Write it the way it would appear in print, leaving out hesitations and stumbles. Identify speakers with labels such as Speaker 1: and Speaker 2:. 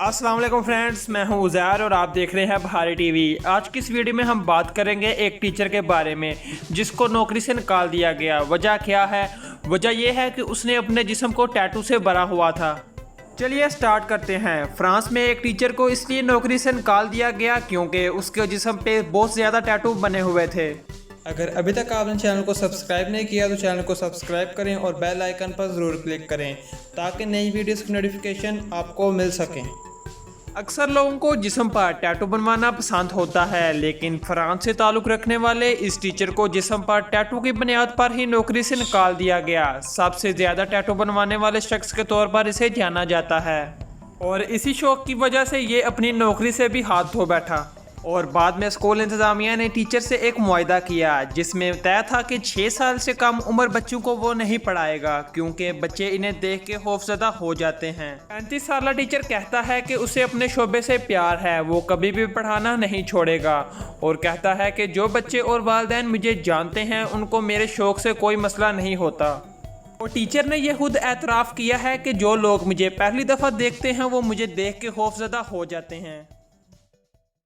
Speaker 1: अस्सलाम वालेकुम फ्रेंड्स, मैं हूं उज़ैर और आप देख रहे हैं बहारी टीवी। आज की इस वीडियो में हम बात करेंगे एक टीचर के बारे में जिसको नौकरी से निकाल दिया गया। वजह क्या है? वजह यह है कि उसने अपने जिस्म को टैटू से भरा हुआ था। चलिए स्टार्ट करते हैं। फ्रांस में एक टीचर को इसलिए नौकरी से निकाल दिया गया क्योंकि उसके जिस्म पे बहुत ज़्यादा टैटू बने हुए थे।
Speaker 2: अगर अभी तक आपने चैनल को सब्सक्राइब नहीं किया तो चैनल को सब्सक्राइब करें और बेल आइकन पर ज़रूर क्लिक करें ताकि नई वीडियोस की नोटिफिकेशन आपको मिल सकें।
Speaker 1: अक्सर लोगों को जिस्म पर टैटू बनवाना पसंद होता है, लेकिन फ्रांस से ताल्लुक़ रखने वाले इस टीचर को जिस्म पर टैटू की बुनियाद पर ही नौकरी से निकाल दिया गया। सबसे ज़्यादा टैटू बनवाने वाले शख्स के तौर पर इसे जाना जाता है और इसी शौक़ की वजह से ये अपनी नौकरी से भी हाथ धो बैठा। और बाद में स्कूल इंतज़ामिया ने टीचर से एक मुआहदा किया जिसमें तय था कि 6 साल से कम उम्र बच्चों को वो नहीं पढ़ाएगा क्योंकि बच्चे इन्हें देख के खौफजदा हो जाते हैं। 35 साला टीचर कहता है कि उसे अपने शोबे से प्यार है, वो कभी भी पढ़ाना नहीं छोड़ेगा और कहता है कि जो बच्चे और वालिदैन मुझे जानते हैं उनको मेरे शौक़ से कोई मसला नहीं होता। और टीचर ने यह खुद एतराफ़ किया है कि जो लोग मुझे पहली दफ़ा देखते हैं वो मुझे देख के खौफजदा हो जाते हैं।